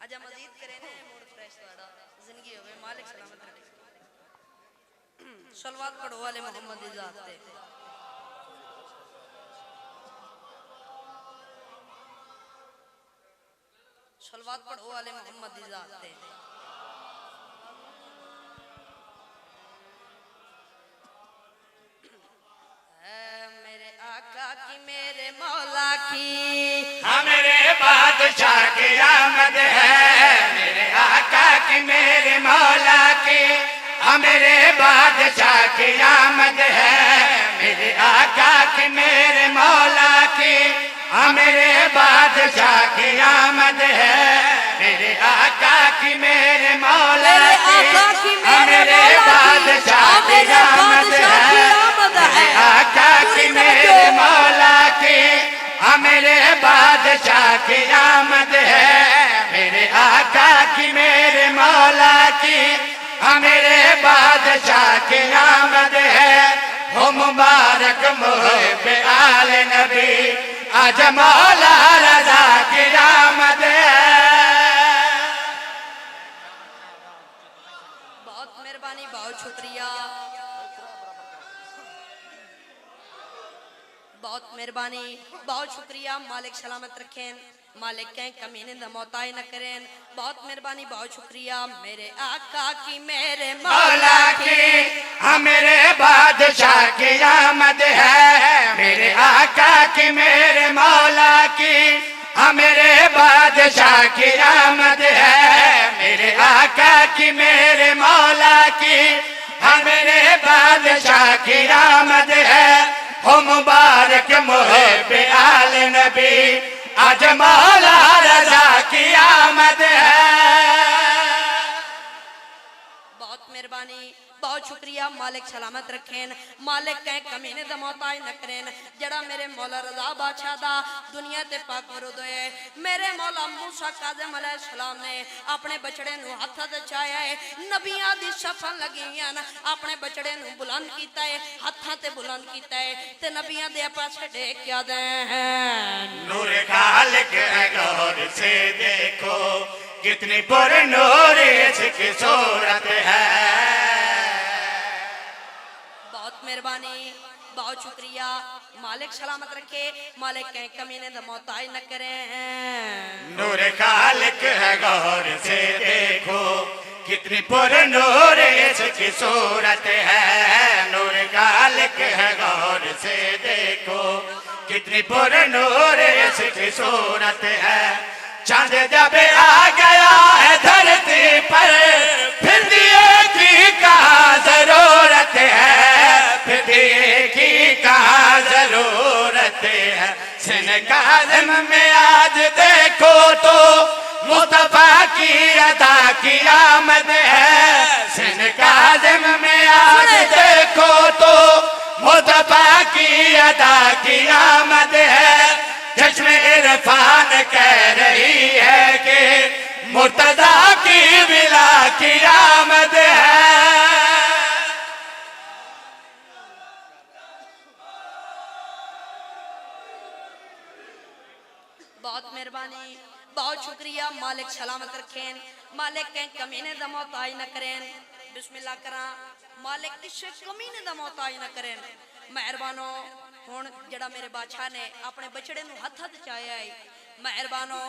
अजा मजीद करे ने मूड फ्रेश वाला जिंदगी होवे मालिक सलामत रखे सलवात पढ़ो वाले मोहम्मद दी जात ते सलवात पढ़ो वाले मोहम्मद दी जात ते मेरे आका की मेरे मौला की मेरे बादशाह की आमद है मेरे आका की मेरे मौला की मेरे बादशाह की आमद है मेरे आका की मेरे मौला की मेरे बादशाह की आमद है मेरे आका की मेरे मौला की मेरे बादशाह की आमद है मेरे आका की मेरे मौला की मेरे बादशाह की आमद है मेरे आका की मेरे मौला की मेरे बादशाह की आमद है हो मुबारक मुहब्ब आले नबी आज मौला रज़ा की आमद है। बहुत मेहरबानी बहुत शुक्रिया बहुत मेहरबानी बहुत शुक्रिया मालिक सलामत रखें मालिक कहीं कमीने दा मोहताज न करें बहुत मेहरबानी बहुत शुक्रिया मेरे आका की मेरे मौला की मेरे बादशाह की आमद है मेरे आका की मेरे मौला की मेरे बादशाह की आमद है मेरे आका की मेरे मौला की मेरे बादशाह की आमद है हो मुबारक मुहब्ब आले नबी आज मौला रज़ा की आमद है। बहुत मेहरबानी बहुत शुक्रिया मालिक सलामत रखें मालिक कहीं कमीने दा मोहताज न करें जड़ा मेरे मौला रज़ा बादशाह दा दुनिया ते पाक वरुद होए मेरे मौला मूसा काज़िम अलैहिस्सलाम ने अपने बछड़े नु हथ ते चाया है नबियां दी सफां लगियां अपने बछड़े नु बुलंद कीता है हथां ते बुलंद कीता है ते नबियां दे पासे टेक क्या दे नूर खालिक है गौर से देखो कितनी पुरनूर इसकी सूरत है। बहुत मेहरबानी बहुत शुक्रिया मालिक सलामत रखे मालिक कहीं कमीने दा मोहताज न करे नूर खालिक है गौर से देखो कितनी पुरनूर इसकी सूरत है। नूर का लिक है गौर से देखो, कितनी पुरनूर इसकी सूरत है। चांद जब आ गया है धरती पर, फिर दिए की कहाँ जरूरत है, फिर दिए की कहाँ जरूरत है। सिन काज़िम में आज देखो तो मुस्तफा की अदा की आमद है। सिन काज़िम में आज देखो तो मुस्तफा की अदा की आमद है। चश्मे इरफान कह रही है कि मुर्तजा की विला की आमद है। बहुत मेहरबानी, बहुत शुक्रिया। मालिक सलामत रखें, मालिक कहीं कमीने दा मोहताज न करें। बिस्मिल्लाह करा, मालिक किसी कमीने दा मोहताज न करें। मेहरबानो हुण जड़ा मेरे बादशाह ने अपने बछड़े नूं हत्थ चाया है, मेहरबानो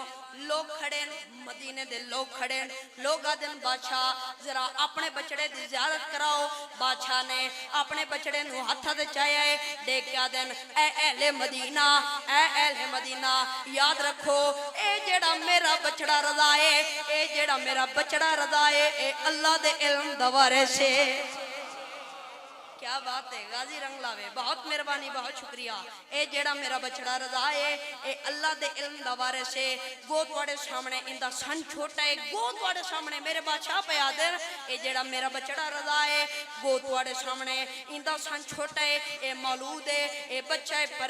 लोग खड़े मदीने दे लोग खड़े लोग आदन बादशाह जरा अपने बछड़े की जियारत कराओ। बादशाह ने अपने बछड़े नूं हत्थ चाया है, देख के आदन ऐ अहले मदीना, ऐ अहले मदीना याद रखो ए जेड़ा मेरा बछड़ा रज़ा है, ए जेड़ा मेरा बछड़ा रज़ा है, ए अल्लाह दे इल्म दवारे से। क्या बात है गाजी रंग लावे, बहुत मेहरबानी, बहुत शुक्रिया। ए जेड़ा मेरा बछड़ा रज़ा है, ए अल्लाह दे इल्म दा वारिस है। गो तुहाडे सामने इंदा सन छोटा है, गो तुहाडे सामने मेरे बादशाह पे आदर। ए जेड़ा मेरा बछड़ा रज़ा है, गो तुहाडे सामने इंदा सन छोटा है, ए मौलूद है, ए बच्चा है, पर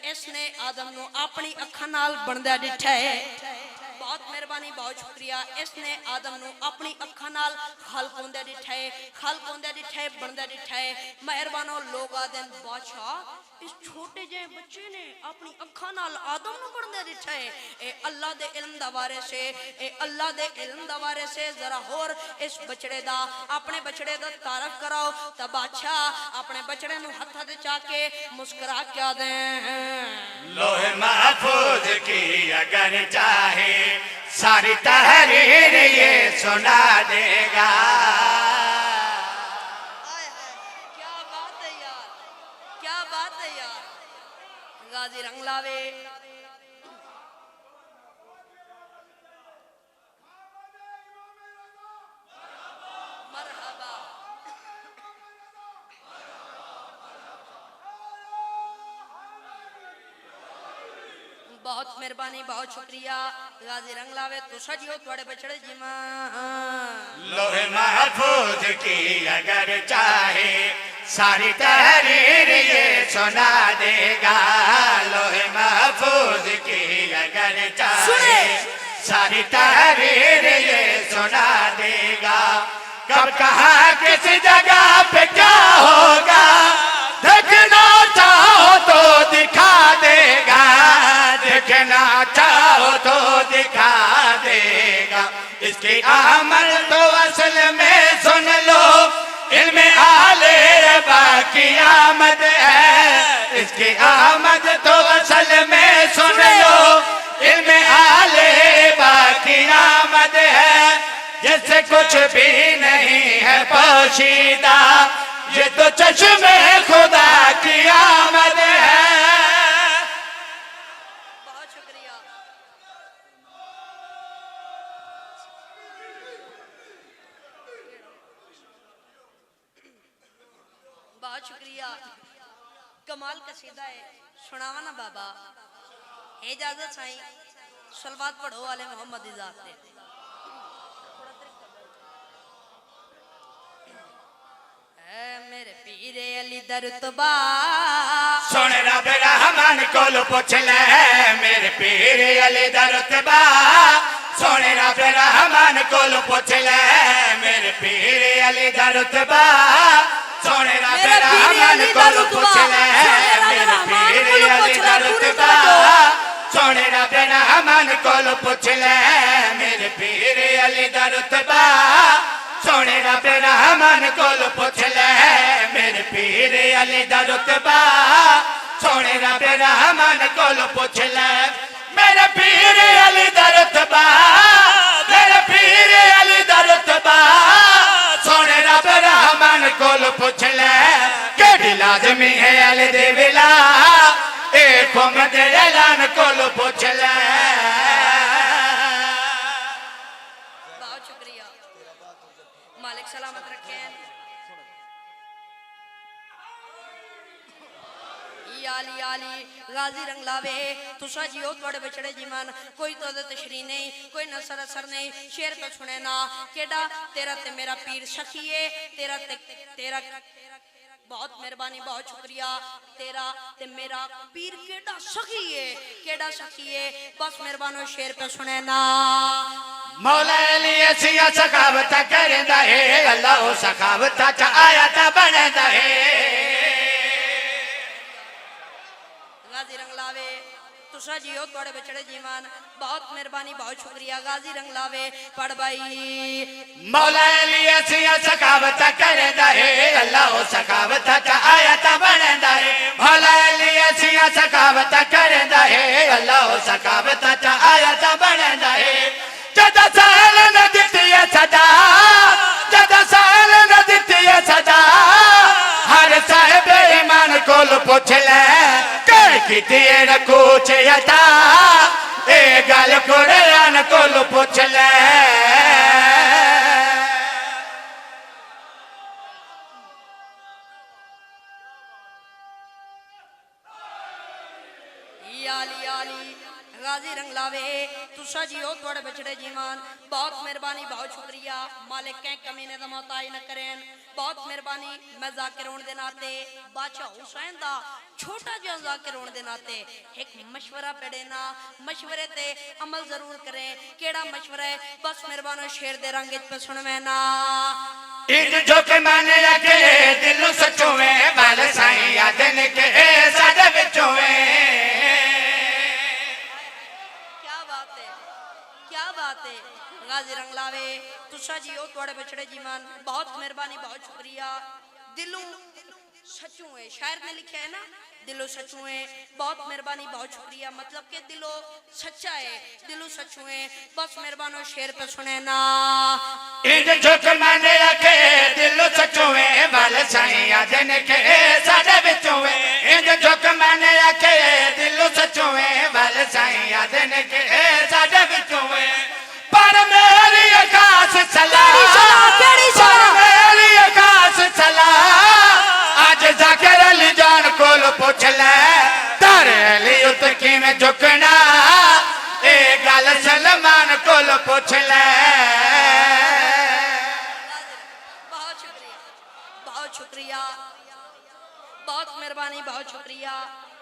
इसने आदम नू अपनी अखां नाल बनदा दिठा है। बहुत मेहरबानी, बहुत शुक्रिया। इसने आदम नू अपनी अखां नाल खल्क होंदे दिठा है, खल्क होंदे दिठा है, बनदा दिठा है। मेहरबानो लोग आदन बादशाह इस छोटे जे बच्चे ने अपनी अखां नाल आदम नू बनदे दिठा है। ए अल्लाह दे इल्म दा वारिस है, ए अल्लाह दे इल्म दा वारिस है। जरा होर इस बछड़े दा, अपने बछड़े दा तारफ कराओ। ता बादशाह अपने बछड़े नू हत्थ दे चाके मुस्कुरा के दे लोहे महफूज की अगर चाहे सारी तहरीर ये सुना देगा। क्या बात है यार, क्या बात है यार। गाजी रंग लावे, मरहबा। बहुत मेहरबानी, बहुत शुक्रिया। गाजी रंग लावे तो सजियो थोड़े बछड़े जिमा। लोहे महफूज की अगर चाहे सारी तहरीर ये सुना देगा। लोहे महफूज की अगर चाहे सारी तहरीर ये सुना देगा। कब कहाँ किस जगह पे क्या होगा, देखना चाहो तो दिखा देगा, देखना चाहो तो दिखा देगा। इसकी आमद तो असल में सुन लो, इल्मे आले बाकी आमद है। इसकी आमद तो असल में सुन लो, इल्मे आले बाकी आमद है। जैसे कुछ भी नहीं है पोशीदा, ये तो चश्मे खुदा की आमद है। बहुत शुक्रिया। बहुत शुक्रिया। कमाल कसीदा है, सुनावा ना बाबा। इजाजत साईं, सलवात पढ़ो वाले मोहम्मद इजाजत दे। मेरे पीरे अली दरुतबा सुन रब रहमान कोल पुछ ले, मेरे पीर अली दरुतबा। सुन रब रहमान कोल पुछ ले, मेरे पीर अली दरुतबा। सुन रब रहमान कोल पुछ ले, मेरे पीर अली दरुतबा। सुन रब रहमान कोल पुछ ले, मेरे पीर अली दरुतबा। सोने रब रहमान कोल पुछ ले, मेरे पीर अली दा रुतबा। सोने रब रहमान कोल पुछ ले, मेरे पीर अली दा रुतबा, मेरे पीर अली दा रुतबा। पुछ ले केड़ी लाजमी है अली दी विला ए कौम दे ऐलान कोल पुछ ले बहुत शुक्रिया मालिक सलामत रखे आली आली गाजी रंग लावे तुसा जियो थोड़े बछड़े जीवन कोई तो तशरी नहीं कोई नसर असर नहीं शेर पे सुने ना केड़ा तेरा ते मेरा पीर सखिए तेरा ते तेरा बहुत मेहरबानी बहुत शुक्रिया तेरा ते मेरा पीर केड़ा सखिए बस मेहरबानो शेर पे सुने ना मौला अली ऐसिया सखावत करदा है अल्लाह सखावत च आयत बनदा है गाजी रंग लावे तुसा जियो थोड़े बछड़े जीवन बहुत मेहरबानी बहुत शुक्रिया गाजी रंग लावे पढ़ भाई मौला अली ऐसिया सखावत करदा है अल्लाह सखावत च आयत बनदा है मौला अली ऐसिया सखावत करदा है अल्लाह सखावत च आयत बनदा है जद साल न दित्ती सदा जद साल न दित्ती सदा हर साहिब ईमान कोल पुछ ले किती रखूच यता ए गल कुरान कोल पुछ ले आली आली गाजी रंग लावे तुसा जियो थोड़े बछड़े जीवन बहुत मेहरबानी बहुत शुक्रिया मालिक कहीं कमी ने दमताई न करें बहुत मेहरबानी मैं जाकिर होने दे नाते बादशाह हुसैन दा छोटा जिहा जाकिर होने दे नाते एक मशवरा पड़े ना मशवरे ते अमल जरूर करें केड़ा मशवरा है बस मेहरबानो शेर दे रंग पे सुनवे ना इन जो के माने के दिल सचो में बाल साईं यादन के साडे विचों क्या बात है गाजी रंग लावे तुसा जियो थोड़े बछड़े जीवन बहुत मेहरबानी बहुत शुक्रिया दिलों सचू है शायर ने लिखा है ना दिलों सचू है बहुत मेहरबानी बहुत शुक्रिया मतलब के दिलों सच्चा है दिलों सचू है बस मेहरबानो शेर पे सुने ना इन जो के माने के दिल सचो में बाल साईं यादन के साडे विचों इन जो के माने के दिल सचो में बाल साईं यादन के साडे विचों पर मेरी खास सलाह मेरी खास सलाह आज जाकिर अली जान कोल पुछ ले तारे अली उत किवें झुकना ए गल सलमान कोल पुछ ले बहुत शुक्रिया बहुत मेहरबानी बहुत शुक्रिया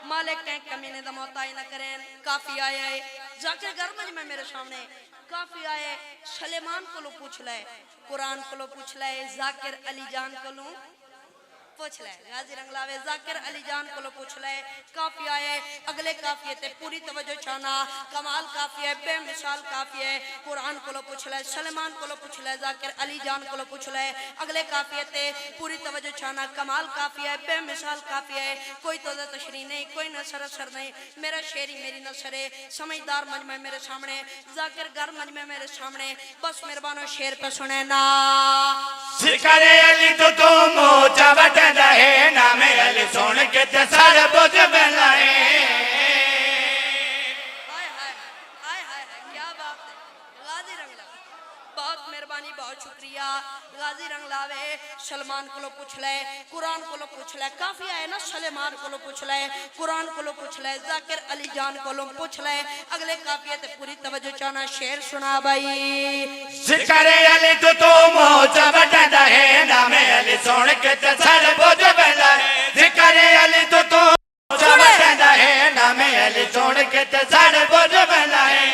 मालिक कहीं कमी ने दमोताई न करें काफी आए जाकिर गरमज में मेरे सामने काफी आए सलेमान को पूछ ले कुरान को पूछ ले जाकिर अली जान को पूछ ले गाजी रंग लावे जाकिर अली जान को पूछ ले काफी आए अगले काफिये ते पूरी तवज्जो चाहना कमाल काफी है बेमिसाल काफी है कुरान को पूछ ले सलेमान को पूछ ले जाकिर अली जान को पूछ ले अगले काफिये ते पूरी तवज्जो चाहना कमाल काफी है बेमिसाल काफी है कोई तो तशरी नहीं कोई नसर असर नहीं मेरा शेरी मेरी नसर है समझदार मजमा मेरे सामने जाकिर घर मजमा मेरे सामने बस मेहरबानो शेर पे सुने ना सिकरे अली तो तुम चवट रहे नाम अली सुन के ते सर बुझ बनाए हाय हाय हाय हाय क्या बात है गाजी रंग लावे बहुत मेहरबानी बहुत शुक्रिया गाजी रंग लावे सलमान को पूछ ले कुरान को पूछ ले काफी आए ना सलेमान को पूछ ले कुरान को पूछ ले जाकिर अली जान को पूछ ले अगले काफिये ते पूरी तवज्जो चाहना शेर सुना भाई सिकरे अली तो तुम चवट रहे नाम अली सुन के ते सर बुझ बनाए सिकरे अली तो तुम चवट रहे नाम अली सुन के ते सर बुझ बनाए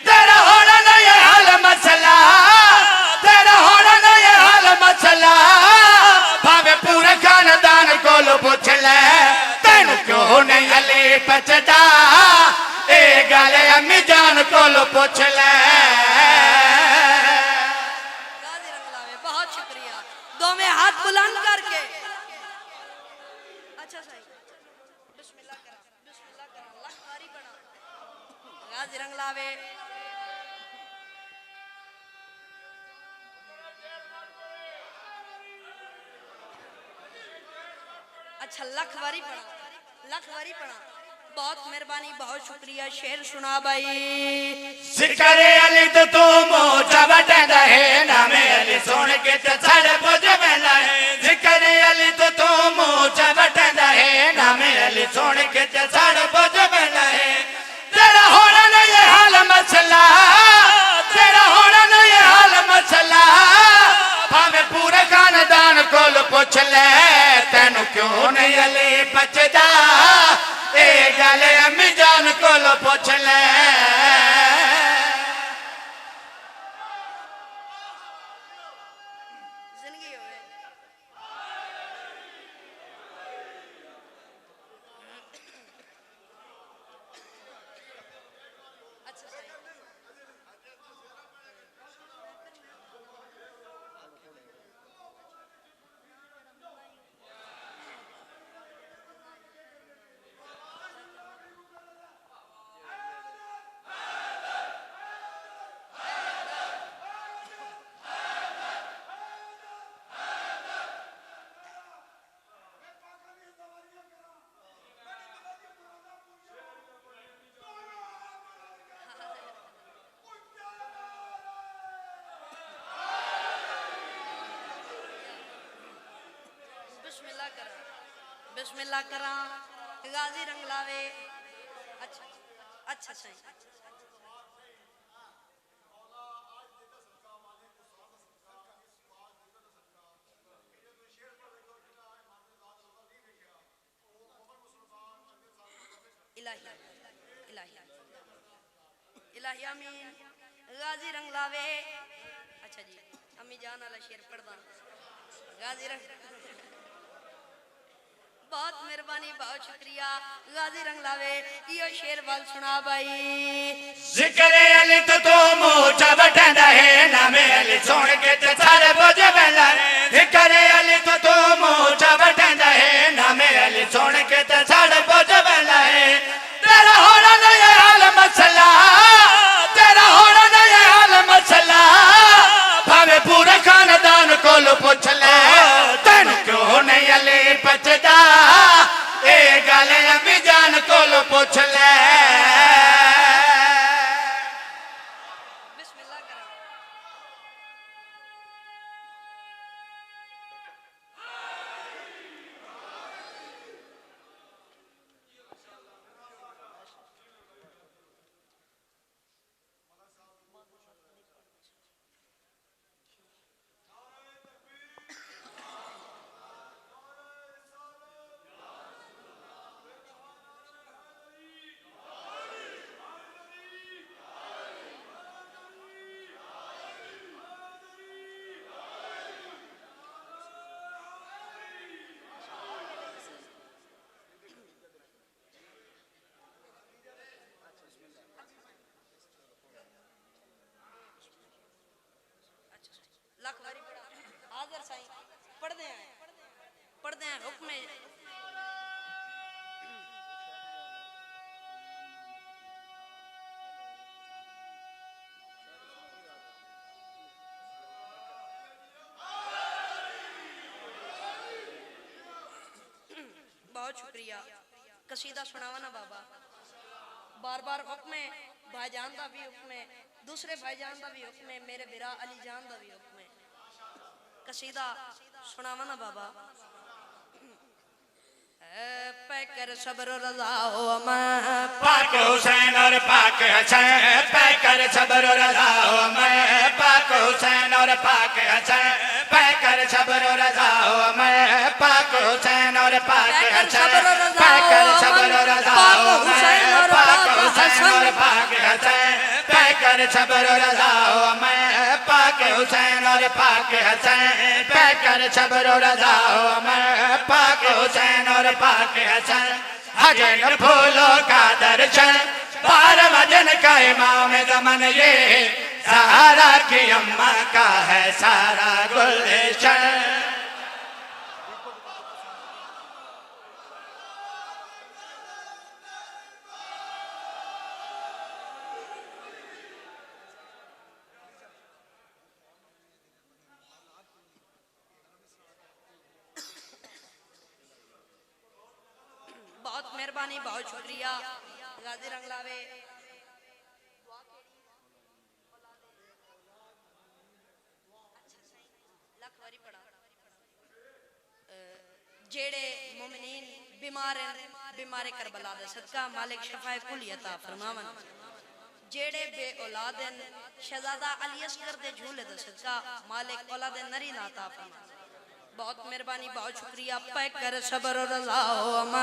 तेरा होना नहीं हाल मसला तेरा होना नहीं हाल मसला भावे पूरे खानदान कोल पुछ ले तेन क्यों नहीं अली पचदा ए गल अम्मी जान कोल पुछ ले गाजी रंग लावे बहुत शुक्रिया दो में हाथ बुलंद करके अच्छा सही बिस्मिल्लाह करा अल्लाह कारी बना गाजी रंग लावे अच्छा लख बारी पढ़ा बहुत मेहरबानी बहुत शुक्रिया शेर सुना भाई सिकरे अली तो तू मोचा बटंदा है नामे अली सुन के ते छड़ बुझ वेला है सिकरे अली तो तू मोचा बटंदा है नामे अली सुन के ते छड़ बुझ वेला है तेरा होना नहीं हाल मसला तेरा होना नहीं हाल मसला भावे पूरे खानदान कोल पूछ ले तेनु क्यों नहीं अली बचदा ए गल अम्मी जान कोल पूछ ले जिंदगी होवे अच्छा सही बिस्मिल्लाह करा गाजी रंग लावे अच्छा अच्छा सही इलाही इलाही इलाही आमीन गाजी रंग लावे अच्छा जी अम्मी जान वाला शेर पढ़दा गाजी रंग बहुत मेहरबानी बहुत शुक्रिया गाजी रंग लावे यो शेर वाल सुना भाई जिक्रे अली तो तू मोचा बटंदा है नामे अली सुन के ते छड़ बुझ वेला जिक्रे अली तो तू मोचा बटंदा है नामे अली सुन के ते छड़ बुझ वेला है तेरा होना नहीं हाल मसला तेरा होना नहीं हाल मसला भावे पूरे खानदान कोल पूछ ले तेन क्यों नहीं अली बचदा ए गल अम्मी जान कोल पूछ ले बिस्मिल्लाह करा लख बारी पढ़ा हाजिर साईं पढ़ते हैं हुक्म बहुत शुक्रिया कसीदा सुनावा ना बाबा बार बार हुक्म है भाईजान दा भी हुक्म है दूसरे भाईजान दा भी हुक्म है मेरे बिरा अली जान दा भी हुक्म है कसीदा सुनावा ना बाबा पैकर सब्र रज़ा हो मैं पाक हुसैन और पाक हसन पैकर सब्र रज़ा हो मैं पाक हुसैन और पाक हसन पैकर सब्र रज़ा हो मैं पाक हुसैन और पाक हसन पैकर सब्र रज़ा हो मैं पाक हुसैन और पाक हसन पैकर सब्र रज़ा हो मैं पाक हुसैन और पाक हसन पैकर सब्र रज़ा हो मैं पाक हुसैन और पाक हसन हजन फूलों का दर्शन बार मजन का इमाम ज़मन ये सहारा की अम्मा का है सारा गुलशन बहुत मेहरबानी बहुत शुक्रिया गाजी रंगलावे जेड़े मोमिनीन बीमारे करबला दे सदका मालिक शफाए कुल अता फरमावन जेड़े बे औलाद शहजादा अली असगर दे झूले दे सदका मालिक औलाद नरी अता फरमावन बहुत मेहरबानी बहुत शुक्रिया पैक कर सब्र और रज़ा हो अमा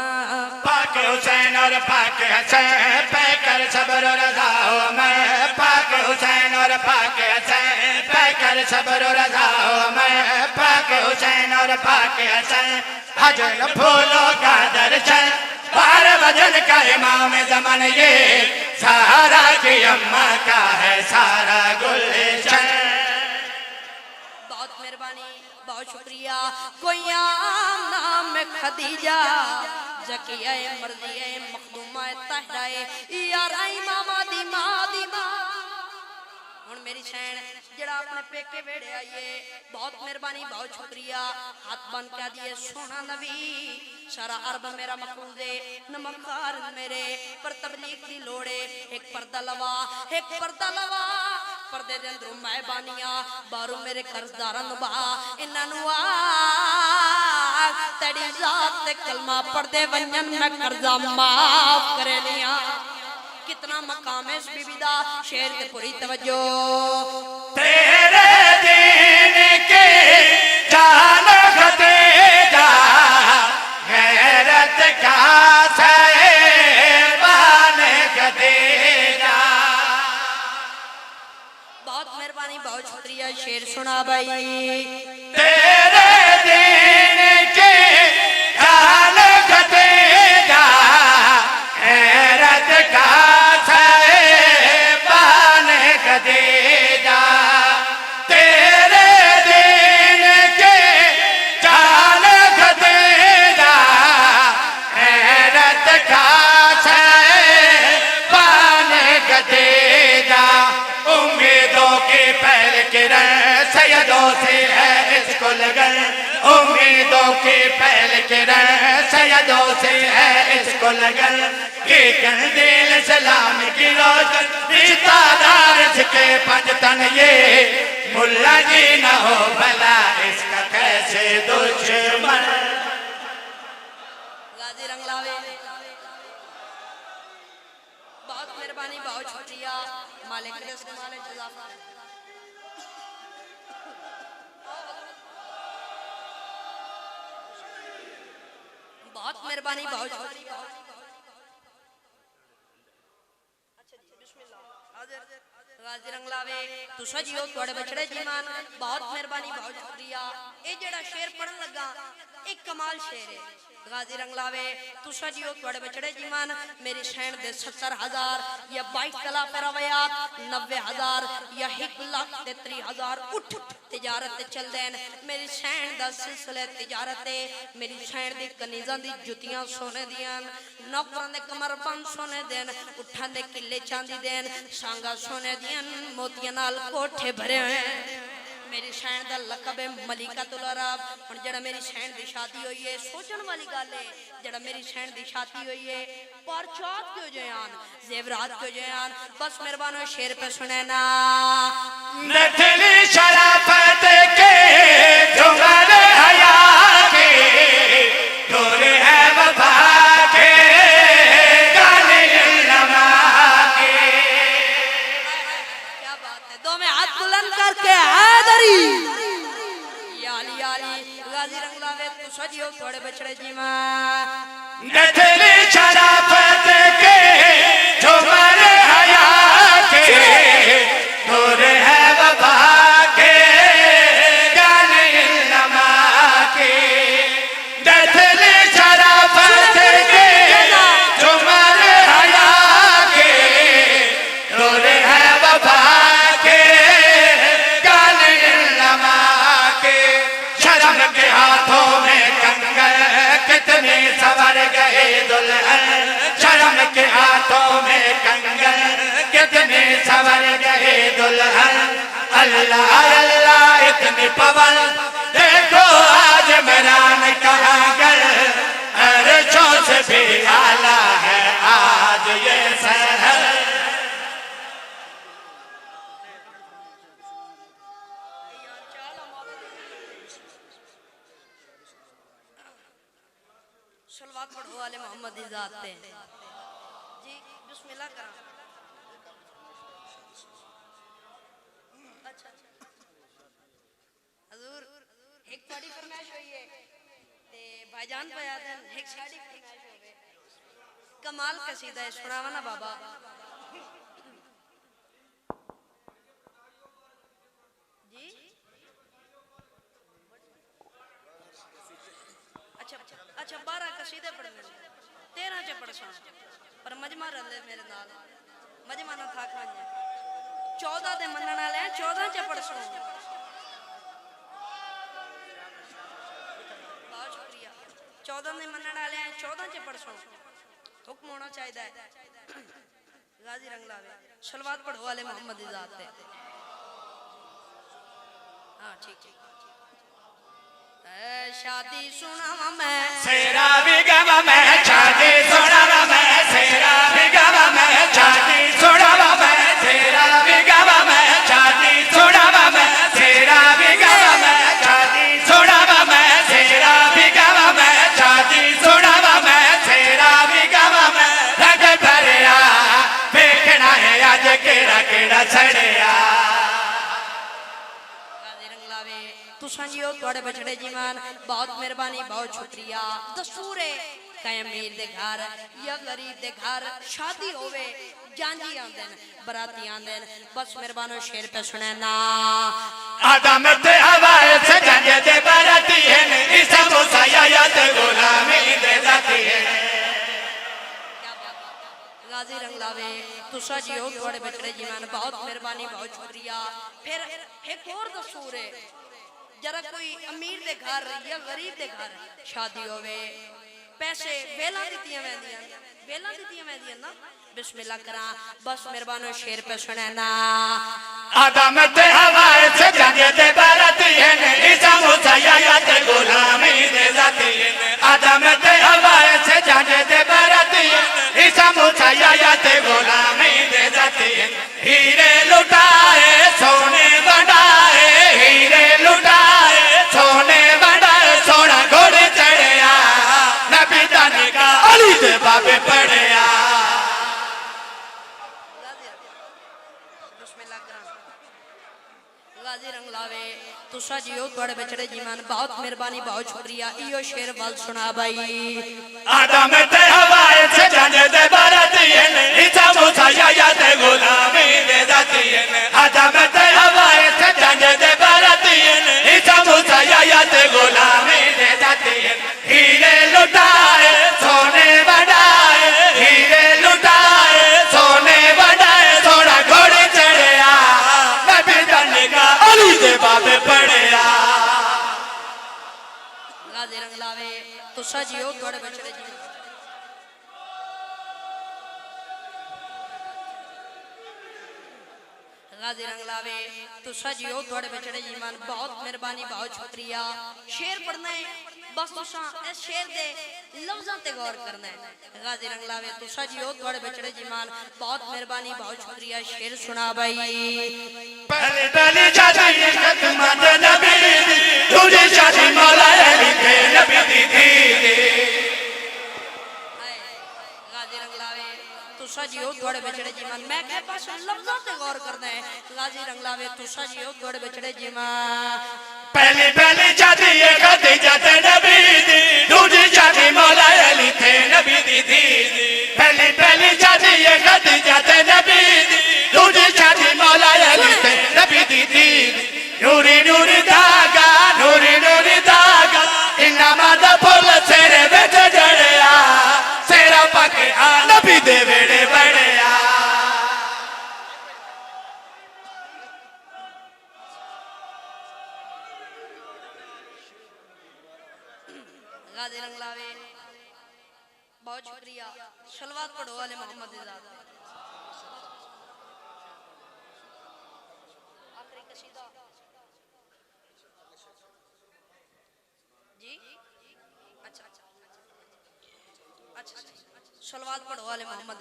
पाक हुसैन और पाक हसन पैक कर सब्र और रज़ा हो अमा पाक हुसैन और पाक हसन पैक कर सब्र और रज़ा हो अमा पाक हुसैन और पाक हसन हजन फूलों का दर्शन 12 वजन का इमाम ज़मान ये सारा की अम्मा का है सारा गुलशन बहुत मेहरबानी बहुत शुक्रिया कोई आम नाम में खदीजा जकिया मर्दिया मखदूमा ताहरा यारा इमामा दी मां हुन मेरी शैन जड़ा अपने पेके वेड़े आइए बहुत मेहरबानी बहुत शुक्रिया हाथ बन के दिए सोना नबी सारा अरब मेरा मकरूजे नमकार मेरे पर तबलीग दी लोड़े एक पर्दा लवा पर्दे दे अंदरों मैं बानिया बाहरों मेरे कर्जदारां नु बा इन्हां नु तेरी जात ते कलमा पढ़दे वंजन मैं कर्जा माफ करे लिया कितना मकाम है इस बीबी दा शेर ते पूरी तवज्जो तेरे दीन के जान खतेजा गैरत का सहबान खतेजा बहुत मेहरबानी बहुत शुक्रिया शेर सुना भाई तेरे दीन के जान खतेजा गैरत का सहबान खतेजा तेरे दीन के जान खतेजा गैरत का सहबान खतेजा उम्मीदों की पहल किरण सैयदों से है इसको लगन उम्मीदों की पहल किरण सैयदों से है इसको लगन कि कंदील सलाम की रोशन रिश्तेदार इसके पंजतन ये मुल्ला जी न हो भला इसका कैसे दुश्मन गाजी रंगलावे बहुत मेहरबानी बहुत शुक्रिया मालिक रिज़्क़ मालिक जज़ाफ़ा बहुत मेहरबानी बहुत शुक्रिया गाजी रंगलावे तुसा जियो थोड़े बछड़े जीमान बहुत मेहरबानी बहुत शुक्रिया ये जेड़ा शेर पढ़न लगा एक कमाल शेर है गाजी रंगलावे तुसा जियो थोड़े बछड़े जीमान मेरी शैन दे 70,000 या 22 तलाफ रवायात 90,000 या 1,33,000 उठ तिजारत चल देन मेरी शैन दा सिलसिले तिजारत है मेरी शैन दी कनीज़ां दी जुतियां सोने दियां नौकरां दे कमरबंद सोने देन उठां दे किले चांदी देन सांगा सोने दियां मोतियां नाल कोठे भरे हुए मेरी शैन दा लकब है मलिकातुल अरब हुन जेड़ा मेरी शैन दी शादी हुई है सोचण वाली गल है जेड़ा मेरी शैन दी शादी हुई है परचात क्यों जयान जेवरात क्यों जयान बस मेहरबान शेर पे सुने ना नथली शराफत के जुमल हया के दूर है वफा के गाने लमा के क्या बात है दो में हाथ बुलंद करके हैदरी याली याली गाजी रंगलावे तू सजियो थोड़े बछड़े जीवा नथली शराफत के जुमल हया के दूर है वफा के गाने लमा के नथली शराफत के जुमल हया के दूर है वफा के गाने लमा के शर्म के हाथों में कंगन कितने सवर गए दुल्हन सलवात पढ़ो वाले मोहम्मद दी जात पे जी बिस्मिल्लाह करा। अच्छा हजूर एक बड़ी फरमाइश हुई है ते भाईजान पे आते हैं एक साड़ी फरमाइश हो गई कमाल कसीदा है सुनावा ना बाबा। जी अच्छा अच्छा 12 कसीदे पढ़ने 13 च पढ़सा पर मजमा रले मेरे नाल मजमा ना था खाने 14 दे मनण वाले 14 च पढ़सा। बहुत शुक्रिया 14 दे मनण वाले 14 च पढ़सा हुक्म होना चाहिए है। गाजी रंगलावे सलवात पढ़ो वाले मोहम्मद दी जात पे हाँ ठीक है। शादी सुनावा मैं सेरा भी गवा मैं शादी सुनावा मैं सेरा भी गवा मैं शादी सुनावा मैं सेरा भी गवा मैं शादी सुनावा मैं सेरा भी गवा मैं शादी सुनावा मैं सेरा भी गवा मैं शादी सुनावा मैं सेरा भी गवा मैं रग भरिया देखना है आज केड़ा केड़ा छड़िया। तुसा जियो थोड़े बछड़े जीवन बहुत मेहरबानी बहुत शुक्रिया। दस्तूर है कई अमीर दे घर या गरीब दे घर शादी होवे जांजी आंदे न बराती आंदे न बस मेहरबानो शेर पे सुने ना आदम ते हवा से जांजे दे बराती है ईसा मूसा या ते गुलामी दे जाती है। गाजी रंगलावे तुसा जियो थोड़े बछड़े जीवन बहुत मेहरबानी बहुत शुक्रिया। फिर एक और दस्तूर है जरा कोई अमीर दे घर या गरीब दे घर शादी होवे पैसे वेला दितियां वेंदियां ना बिस्मिल्लाह करा बस मेहरबानो शेर पे सुने ना आदम ते हवा से जांजे दे बराती है ईसा मूसा या ते गुलामी दे जाती है। आदम ते हवा से जांजे दे बराती है ईसा मूसा या ते गुलामी दे जाती है। हीरे लुटाए सोने बनाए हीरे लुटाए सोने बनाए सोना घोड़े चढ़िया नबी दानी का अली दे बाबे पढ़िया। गाजी रंगलावे तुसा जियो थोड़े बछड़े जीवन बहुत मेहरबानी बहुत शुक्रिया। इयो शेर वाल सुना भाई आदम ते हवा से जांजे दे बराती है ईसा मूसा या ते गुलामी दे जाती है। आदम ते हवा से जांजे दे बराती है ईसा मूसा या ते गुलामी दे जाती है। हीरे लुटाए सोने बनाए हीरे लुटाए सोने बनाए सोना घोड़े चढ़िया नबी दानी का अली दे बाबे पढ़िया। गाजी रंगलावे तुसा जियो थोड़े बछड़े जीवन गाजी रंगलावे तुसा जियो थोड़े बछड़े जीवन बहुत मेहरबानी बहुत शुक्रिया। शेर पढ़ना है बस तुसा इस शेर दे लफ्जां ते गौर करना है। गाजी रंगलावे तुसा जियो थोड़े बछड़े जीवन बहुत मेहरबानी बहुत शुक्रिया। शेर सुना भाई पहले पहले शादी खत्म नबी दी दूसरी शादी मौला अली थे नबी दी थी। गाजी रंगलावे तुसा जियो थोड़े बछड़े जीवन मैं कह बस लफ्जां ते गौर करना है। गाजी रंगलावे तुसा जियो थोड़े बछड़े जीवन पहली पहली शादी खदीजा थे नबी दी दूसरी शादी मौला अली थे नबी दी थी। पहली पहली शादी खदीजा थे नबी दी दूसरी शादी मौला अली थे नबी दी थी। नूरी नूरी धागा इनामा दा फुल सेरे विच जड़िया सेरा पाके आ नबी दे वेड़े बड़िया। गाजी रंगलावे बहुत शुक्रिया। सलवात पढ़ो वाले मोहम्मद आखिरी कसीदा जी अच्छा अच्छा सलवात पढ़ो वाले मोहम्मद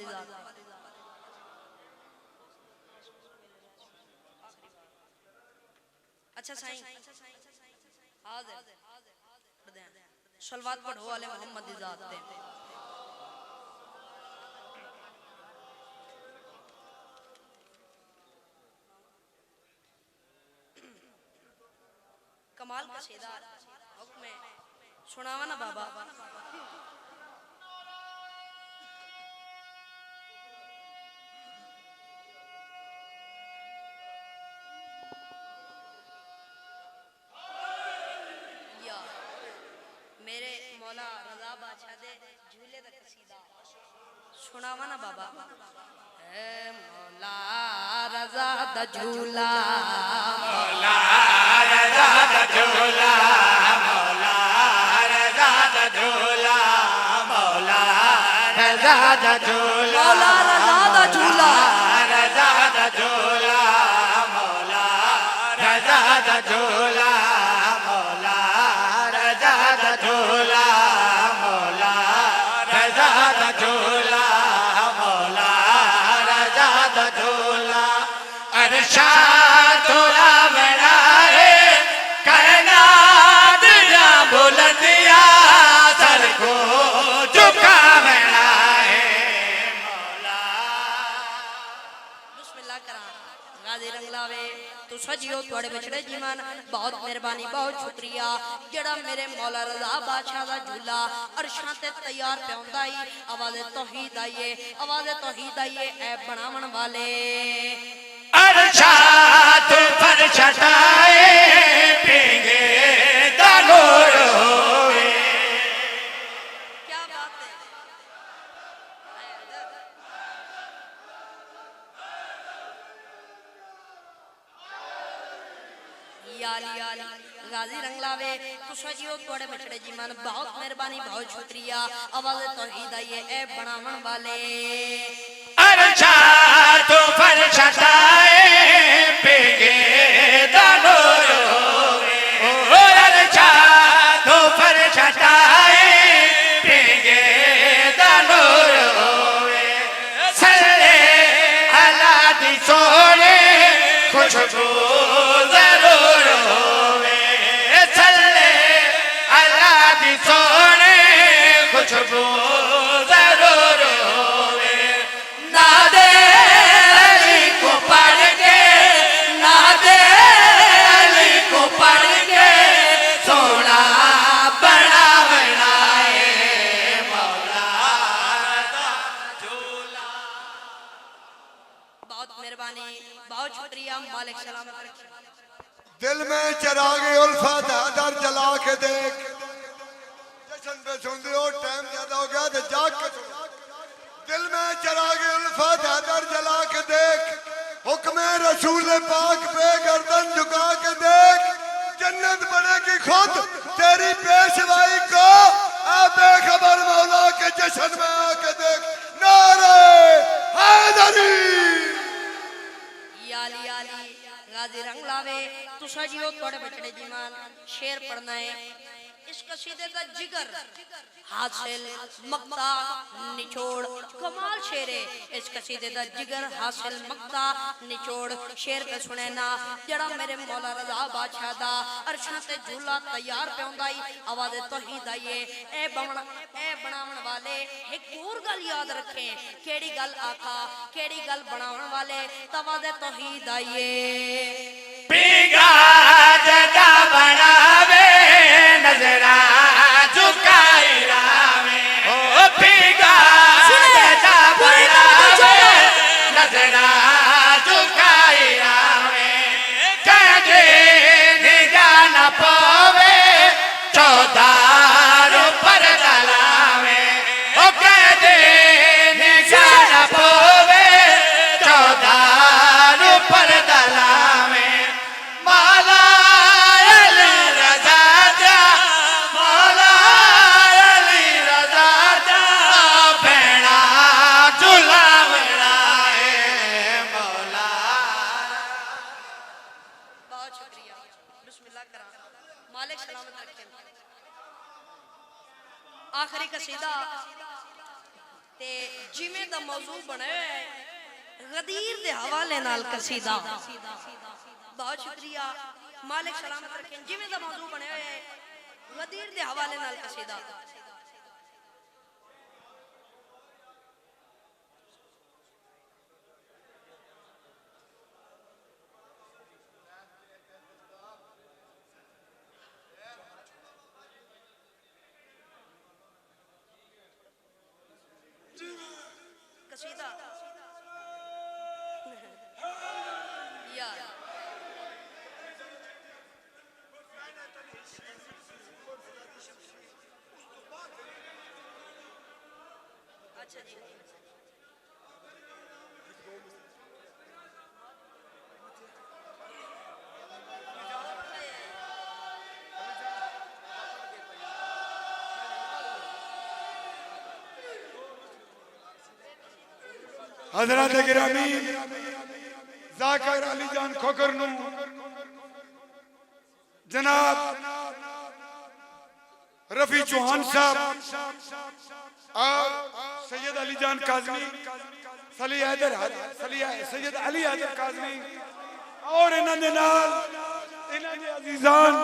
अच्छा साईं हाजिर सलवात पढ़ो वाले मोहम्मद दी जात ते। कमाल कसीदा हुक्म में सुनावा ना बाबा। या मेरे मौला रजा बादशाह दे झूले दा कसीदा सुनावा ना बाबा। ए मौला रजा दा झूला मौला रजा दा झूला मौला रजा दा झूला मौला रजा दा झूला मौला रजा दा झूला रजा दा झूला मौला रजा दा झूला मौला रजा दा झूला मौला रजा दा झूला मौला रजा दा झूला अरशा तोला बनाए कायनात जा बुलंदिया सर को झुका बनाए मौला। बिस्मिल्लाह करा गाजी रंग लावे तू सजियो थोड़े बिछड़े जीवन बहुत मेहरबानी बहुत शुक्रिया जड़ा मेरे मौला रजा बादशाह दा झूला अरशां ते तैयार पे हुंदा ही आवाज़े तौहीद आईए आवाज़े तौहीद आईए ऐ बनावन वाले अरशा तो फरशटाए पींगे दानूर होवे। क्या बात है। याली याली गाजी रंग लावे तू सजियो थोड़े बिछड़े जीवन बहुत मेहरबानी बहुत शुक्रिया आवाज़े तौहीद आईए ऐ बनावन वाले अरशा तो फरशटाए पींगे दानूर होवे। ओ अरशा तो फरशटाए पींगे दानूर होवे। सल्ले अला दी सोने खुशबू जरूर होवे। सल्ले अला दी सोने खुशबू जरूर होवे। नादे अली को पढ़ के नादे अली को पढ़ के सोना बड़ा बनाए मौला झूला। बहुत मेहरबानी बहुत शुक्रिया मालिक सलामत रखे। दिल में चिरागे उल्फत हैदर जला के देख जश्न पे सुनते हो टाइम ज्यादा हो गया तो जाग के सुनो। दिल में चिरागे उल्फत हैदर जला के देख हुक्म रसूल पाक पे गर्दन झुका के देख जन्नत बनेगी खुद तेरी पेशवाई को आ बेखबर मौला के जश्न में आके देख नारे हैदरी। याली याली गाजी रंग लावे तू सजियो थोड़े बिछड़े जीवन शेर पढ़ना है इस कसीदे का जिगर हासिल मक्ता निचोड़ कमाल शेर है इस कसीदे का जिगर हासिल मक्ता निचोड़ शेर पे सुने ना जड़ा मेरे मौला रजा बादशाह दा अरशां ते झूला तैयार पे हुंदा ही आवाज़े तौहीद आईए ए बनावन वाले एक और गल याद रखें केड़ी गल आखा केड़ी गल बनावन वाले तवाज़े तौहीद आईए पीगा जदा बनावे नजरा झुकाई रावे। ओ पीगा जदा बनावे नजरा झुकाई रावे। कदे निगाह न पावे चौदार पर दलावे। ओ कदे निगाह न पावे चौदार पर दलावे। मौला अली रजा जा मौला अली रजा जा भेड़ा झूला बनाए मौला। बहुत शुक्रिया बिस्मिल्लाह करा मालिक सलामत रखे। आखिरी कसीदा ते जिमें दा मौजू बने गदीर दे हवाले नाल कसीदा बहुत शुक्रिया मालिक सलामत रखे। जिमें दा मौजू बने हुए गदीर दे हवाले नाल कसीदा कसीदा या अच्छा जी हजरत गिरामी जाकिर अली जान खोकर नू जनाब रफी चौहान साहब और सैयद अली जान काजमी सैयद अली हैदर काजमी और इन्हां दे नाल इन्हां दे अजीजान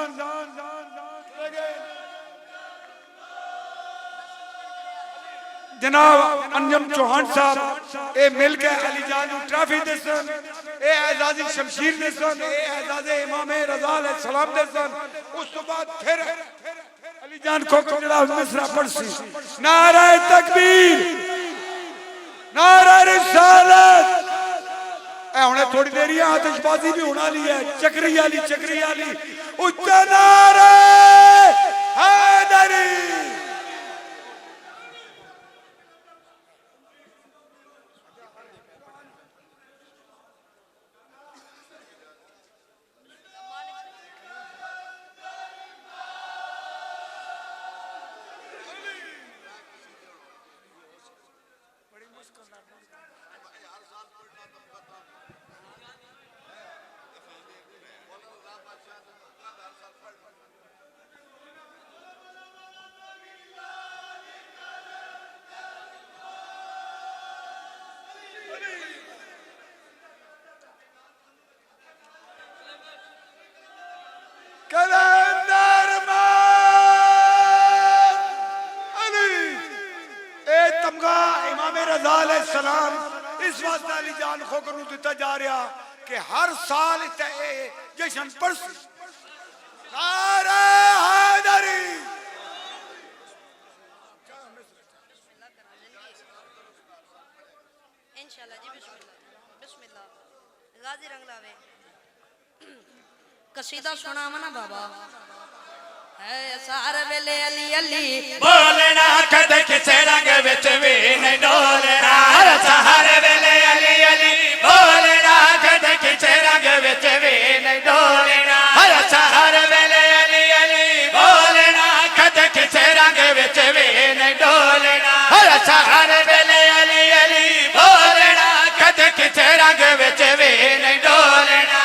जनाब अंजम चौहान साहब ए मिल के अली जान ट्रॉफी दे सन ए एजाजी शमशीर दे सन ए एजाजे इमाम रजा अलैहि सलाम दे सन उस तो बाद फिर अली जान को जनाब मिसरा पढ़सी नारा तकबीर नारा रिसालत ए हुने थोड़ी देर आतिशबाजी भी होने वाली है चक्री वाली उच्चा नारा हैदरी कलंदर अली ए तमगा इमाम रजा अलैहि सलाम इस वास्ते अली जान खोकर नू दिता जा रहा कि हर साल इत्थे जश्न पर नारे हैदरी इंशाल्लाह जी बिस्मिल्लाह गाजी रंग लावे कसीदा सुनावा ना बाबा है सार वेले अली अली बोलना कद किसे रंग विच भी नहीं डोलना सार वेले अली अली बोलना कद किसे रंग विच भी नहीं डोलना सार वेले अली अली बोलना कद किसे रंग विच भी नहीं डोलना सार वेले अली अली बोलना कद किसे रंग विच भी नहीं डोलना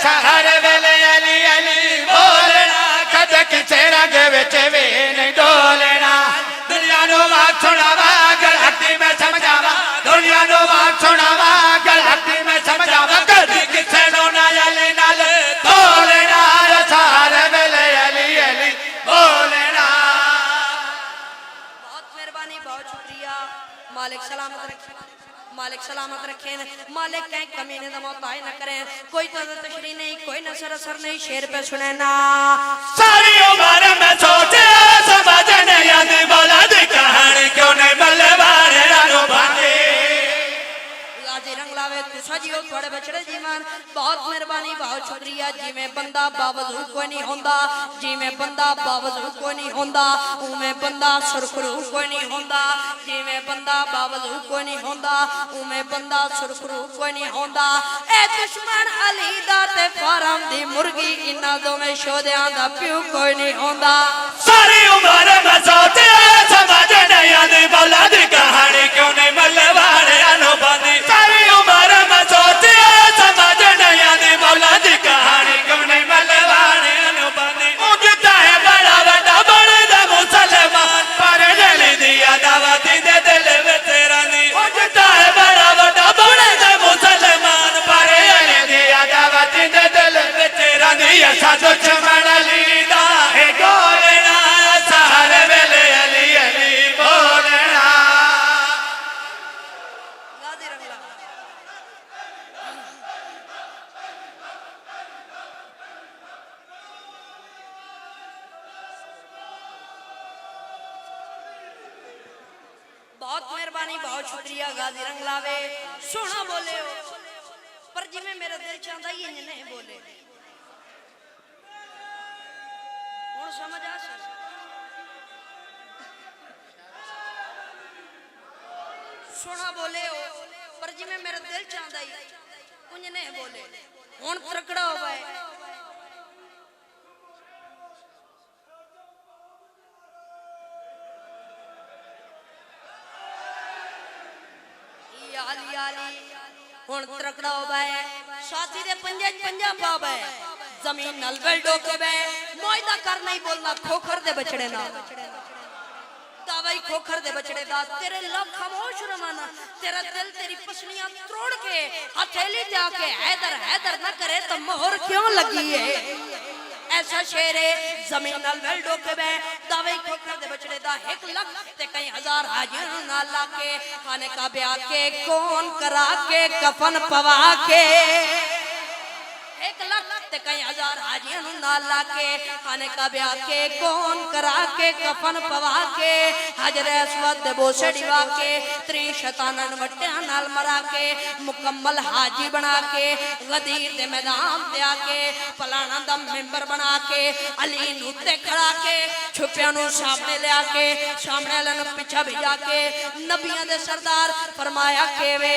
सार वेले अली अली बोलना कद किसे रंग विच भी नहीं डोलना दुनिया नो बात सुनावा गलती में समझावा दुनिया नो बात सुनावा गलती में समझावा कदी किसे नो ना अली नाल तोलना सार वेले अली अली बोलना बहुत मेहरबानी बहुत शुक्रिया मालिक सलामत रखे मालिक सलामत रखें मालिक कहीं कमीने दा मोहताज न करें कोई तो तशरी नहीं कोई नसर असर नहीं शेर पे सुने ना सारी उम्र में सोचे समझ नहीं आती बोला दी कहानी क्यों नहीं बल्लेबाज रानो बांधे गाजी रंग लावे तुसा जियो थोड़े बछड़े जीवन बहुत मेहरबानी बहुत शुक्रिया जिवें बंदा बावजूद कोई नहीं होंदा जिवें बंदा बावजूद कोई नहीं होंदा उवें बंदा सुरखरू कोई नहीं होंदा जिवें बंदा बावजूद कोई नहीं होंदा उवें बंदा सुरखरू कोई नहीं होंदा ए दुश्मन अली दा ते फारम दी मुर्गी इन्हां दोवें शोधियां दा प्यू कोई नहीं होंदा सारी उम्र में सोचे समझ नहीं आती बोला दी कहानी क्यों नहीं बल्लेबाज रानो बांधे सारी उम्र में सोचे समझ नहीं आती बोला दी कहानी क्यों नहीं बल्लेबाज रानो बांधे उगता है बड़ा बड़ा बड़े दा मुसलमान पर जली दिया दावती दे दिल में तेरा नी उगता है बड़ा बड़ा बड़े दा मुसलमान पर जली दिया दावती दे दिल में तेरा नी ऐसा दुश्मन अली दा है गोलना बहुत मेहरबानी बहुत शुक्रिया गाजी रंग लावे सोना बोले हो पर जिमें मेरा दिल चाहता ही नहीं बोले हुण समझ आ सोना बोले हो पर जिमें मेरा दिल चाहता ही कुछ नहीं बोले हुण तकड़ा हो गए हुण तरकड़ा हो गए साथी दे पंजे पंजा पाव है जमीन नल बेल डोके बे मोयदा कर नहीं बोलना खोखर दे बछड़े ना दावाई खोखर दे बछड़े दा तेरे लब खामोश रमाना तेरा दिल तेरी पसलियां तोड़ के हथेली ते आके हैदर हैदर ना करे तो मोहर क्यों लगी है ऐसा शेर है जमीन नल बेल डोके बे दावाई खोखर दे बछड़े दा 1 लाख ते कई हजार हाजिर ना लाके खाने का ब्याह के कौन करा के कफन पवा के 1 लाख ते कई हजार हाजिर ना लाके खाने का ब्याह के कौन करा के कफन पवा के हजरे अस्वद बोसड़ीवा के 3 शैतानन वट्टियां नाल मरा के मुकम्मल हाजी बना के गदीर दे मैदान ते आके फलाना दा मेंबर बना के अली नू ते खड़ा के छुपियां नु सामने ले आके सामने वाले नु पीछे भिजा के नबियां दे सरदार फरमाया के वे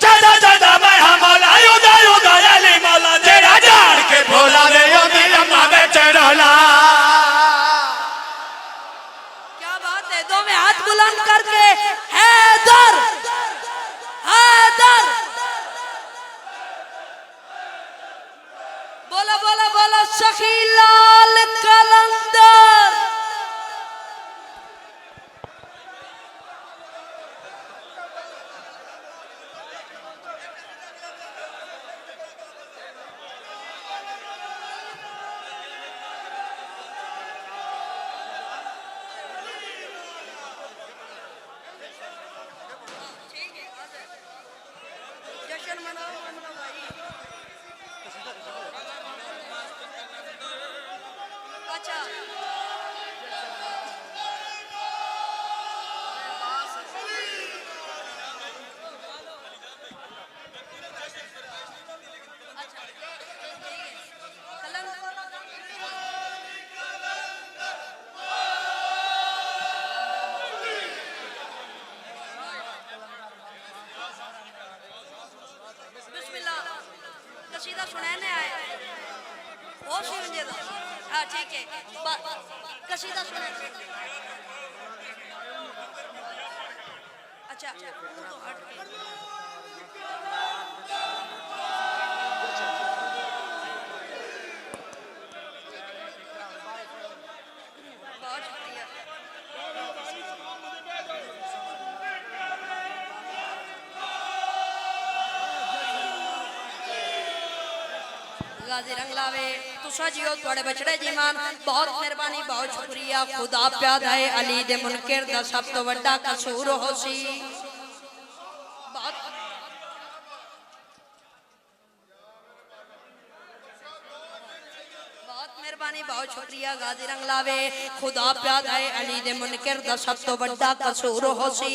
चला चला मैं मौला युदा युदा अली मौला तेरा जान के भोला वे योदी अम्मा बेचरोला क्या बात है दो में हाथ बुलंद करके हैदर हैदर बोला बोला बोला सखी लाल कलंदर जश्न मनाओ मनाओ भाई अच्छा कसीदा सुनाने आए वो सुनिए तो हाँ ठीक है कसीदा सुनाने अच्छा तो हट के बहुत शुक्रिया गाजी रंग लावे तुसा जियो थोड़े बछड़े जीमान बहुत मेहरबानी बहुत शुक्रिया खुदा प्याद है अली दे मुनकर दा सब तो वड्डा कसूर होसी बहुत मेहरबानी बहुत शुक्रिया गाजी रंग लावे खुदा प्याद है अली दे मुनकर दा सब तो वड्डा कसूर होसी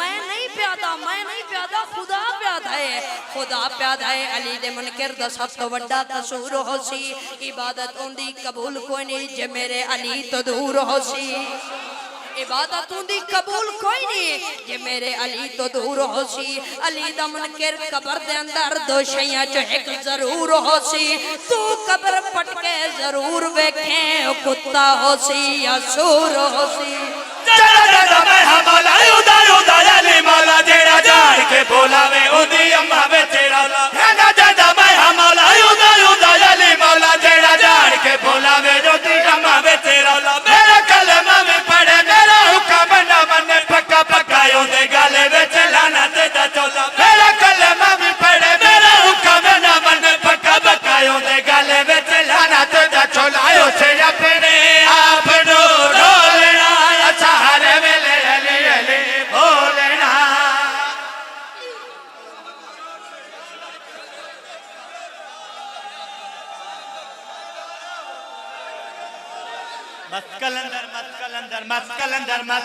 मैं नहीं प्यादा खुदा प्याद है अली दे मुनकर दा सब तो वड्डा कसूर होसी इबादत उंदी कबूल कोई नहीं जे मेरे अली तो दूर होसी इबादत उंदी कबूल कोई नहीं जे मेरे अली तो दूर होसी अली दा मुनकर कब्र दे अंदर दो शैयां चो एक जरूर होसी तू कब्र पटके जरूर वेखे कुत्ता होसी या सूर होसी चला चला मैं मौला युदा युदा अली मौला तेरा जान के भोला वे योदी अम्मा बेचरोला चला चला मैं मौला युदा युदा अली मौला तेरा जान के भोला वे योदी अम्मा बेचरोला मेरा कलमा में पढ़े मेरा हुक्म ना मने पक्का पक्का योदे गले विच लाना तेरा चोला मेरा कलमा में पढ़े मेरा हुक्म ना मने पक्का पक्का योदे गले विच लाना तेरा चोला यो से अपने आप नो ढोलना अच्छा हरे वेले अली अली बोलना मत कलंदर मत कलंदर मत कलंदर मत